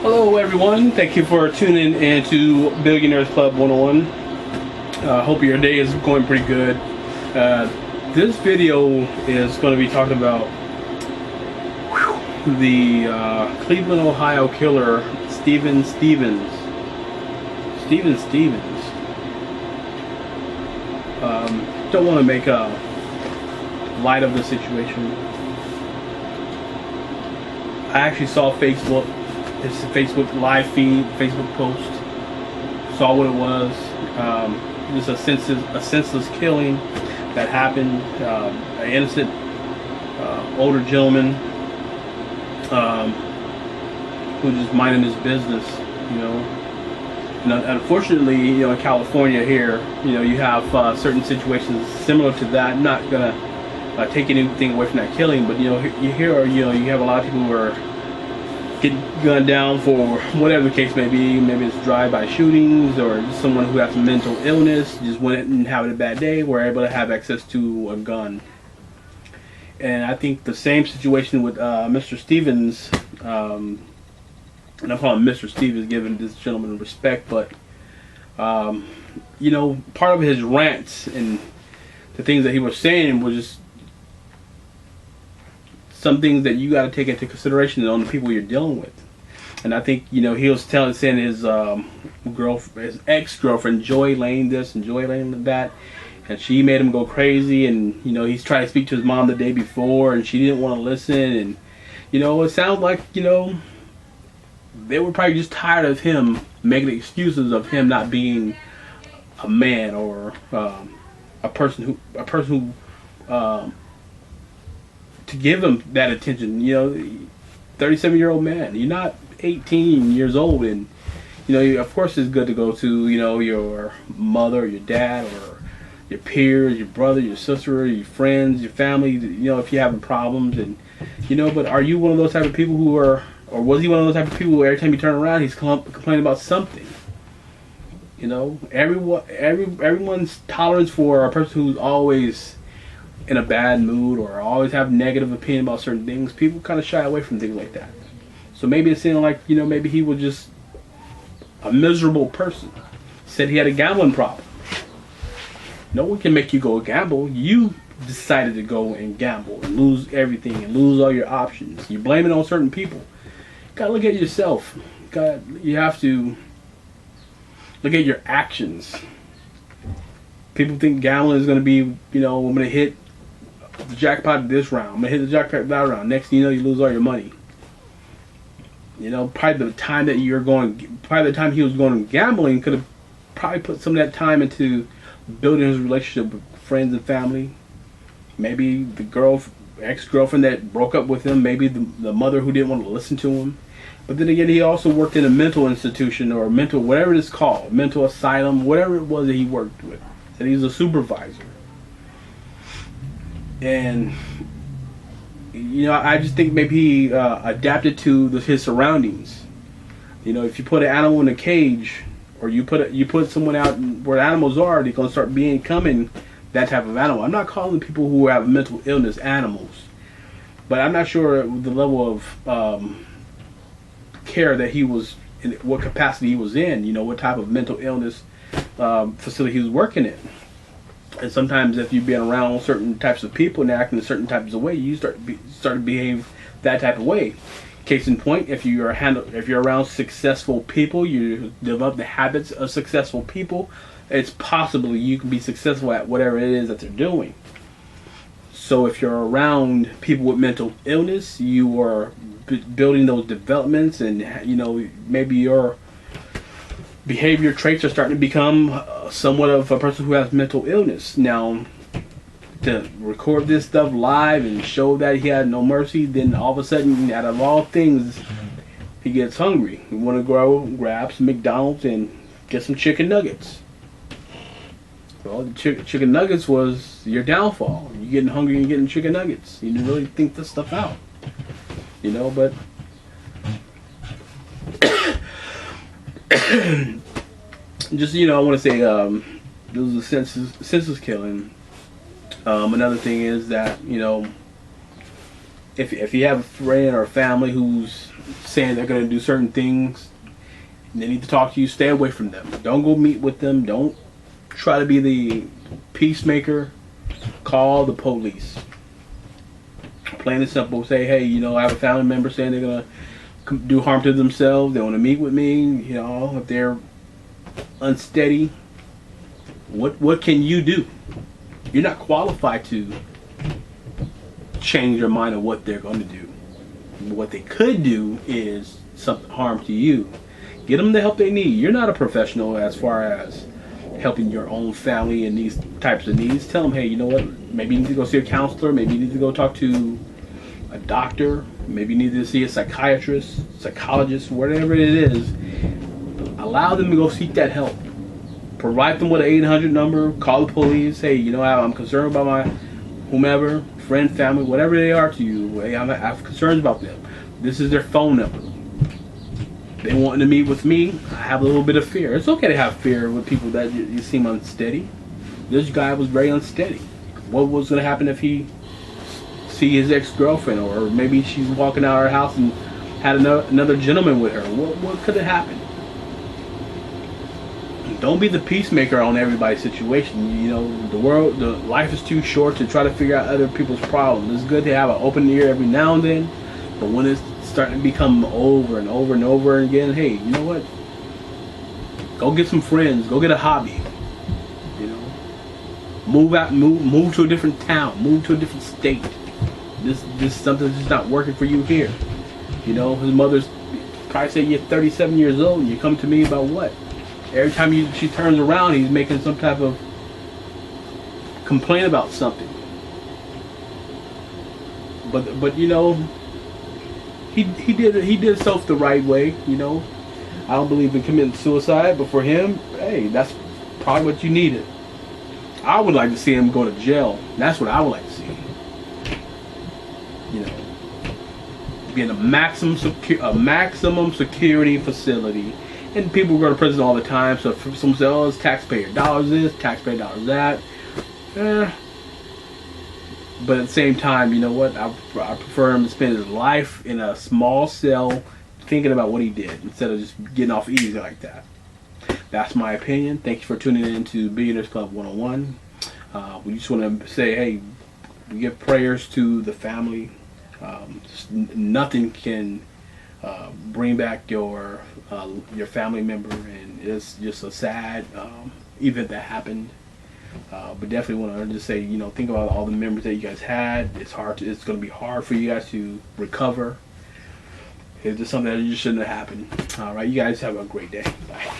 Hello everyone, thank you for tuning in to Billionaires Club 101. Hope your day is going pretty good. This video is going to be talking about the Cleveland, Ohio killer, Steven Stevens. Don't want to make light of the situation. I actually saw Facebook. It's a Facebook live feed, Facebook post. Saw what it was. Just a senseless killing that happened. An innocent older gentleman who was just minding his business, you know. And unfortunately, you know, in California here, you know, you have certain situations similar to that. I'm not gonna take anything away from that killing, but you know, you have a lot of people who are getting gunned down for whatever the case may be. Maybe it's drive-by shootings, or just someone who has mental illness, just went and having a bad day, were able to have access to a gun. And I think the same situation with Mr. Stevens, and I'm calling him Mr. Stevens, giving this gentleman respect, but you know, part of his rants and the things that he was saying was just some things that you got to take into consideration on the people you're dealing with. And I think, you know, he was saying his his ex-girlfriend Joy Lane this and Joy Lane that, and she made him go crazy. And you know, he's trying to speak to his mom the day before, and she didn't want to listen. And you know, it sounds like, you know, they were probably just tired of him making excuses of him not being a man, or a person who to give him that attention. You know, 37-year-old man, you're not 18 years old, and you know, of course it's good to go to, you know, your mother, your dad, or your peers, your brother, your sister, your friends, your family, you know, if you're having problems. And you know, but are you one of those type of people who are, or was he one of those type of people who every time you turn around he's complaining about something? You know, everyone's tolerance for a person who's always in a bad mood or always have negative opinion about certain things, people kind of shy away from things like that. So maybe it seemed like, you know, maybe he was just a miserable person. Said he had a gambling problem. No one can make you go gamble. You decided to go and gamble and lose everything and lose all your options. You blame it on certain people. You gotta look at yourself. You have to look at your actions. People think gambling is going to be, you know, I'm going to hit the jackpot this round, I'm going to hit the jackpot that round. Next thing you know, you lose all your money. You know, probably the time that he was going gambling could have probably put some of that time into building his relationship with friends and family. Maybe the ex-girlfriend that broke up with him, maybe the mother who didn't want to listen to him. But then again, he also worked in a mental institution, or whatever it's called, mental asylum, whatever it was that he worked with. And he's a supervisor. And you know, I just think maybe he adapted to his surroundings. You know, if you put an animal in a cage, or you put someone out where animals are, they're gonna start becoming that type of animal. I'm not calling people who have mental illness animals, but I'm not sure the level of care that he was in, what capacity he was in. You know, what type of mental illness facility he was working in. And sometimes if you've been around certain types of people and acting in certain types of way, you start to behave that type of way. Case in point, if you're around successful people, you develop the habits of successful people, it's possible you can be successful at whatever it is that they're doing. So if you're around people with mental illness, you are building those developments, and you know, maybe your behavior traits are starting to become somewhat of a person who has mental illness. Now, to record this stuff live and show that he had no mercy, then all of a sudden, out of all things, he gets hungry. He want to go grab some McDonald's and get some chicken nuggets. Well, the chicken nuggets was your downfall. You're getting hungry and getting chicken nuggets. You didn't really think this stuff out. You know, but just, you know, I want to say this was a senseless killing. Another thing is that, you know, if you have a friend or a family who's saying they're going to do certain things, they need to talk to you. Stay away from them. Don't go meet with them. Don't try to be the peacemaker. Call the police. Plain and simple. Say, hey, I have a family member saying they're going to do harm to themselves. They want to meet with me. If they're unsteady, what can you do? You're not qualified to change their mind of what they're going to do. What they could do is some harm to you. Get them the help they need. You're not a professional as far as helping your own family in these types of needs. Tell them, hey, you know what? Maybe you need to go see a counselor. Maybe you need to go talk to a doctor. Maybe you need to see a psychiatrist, psychologist, whatever it is. Allow them to go seek that help. Provide them with an 800 number. Call the police. Hey, I'm concerned about my whomever, friend, family, whatever they are to you. Hey, I have concerns about them. This is their phone number. They wanting to meet with me. I have a little bit of fear. It's okay to have fear with people that you seem unsteady. This guy was very unsteady. What was going to happen if he see his ex-girlfriend, or maybe she's walking out of her house and had another gentleman with her? What could have happened? Don't be the peacemaker on everybody's situation. The life is too short to try to figure out other people's problems. It's good to have an open ear every now and then, but when it's starting to become over and over and over again, hey, you know what? Go get some friends. Go get a hobby. Move out. Move to a different town. Move to a different state. This something's just not working for you here. His mother's probably say you're 37 years old and you come to me about what? Every time she turns around, he's making some type of complaint about something. But he did himself the right way. I don't believe in committing suicide, but for him, hey, that's probably what you needed. I would like to see him go to jail. That's what I would like to see. Be in a maximum security facility. And people go to prison all the time, so if someone says, oh, it's taxpayer dollars this, taxpayer dollars that. But at the same time, you know what? I prefer him to spend his life in a small cell thinking about what he did instead of just getting off easy like that. That's my opinion. Thank you for tuning in to Billionaires Club 101. We just want to say, hey, we give prayers to the family. Nothing can bring back your family member, and it's just a sad event that happened. But definitely want to just say, think about all the members that you guys had. It's going to be hard for you guys to recover. It's just something that just shouldn't have happened. All right, you guys have a great day. Bye.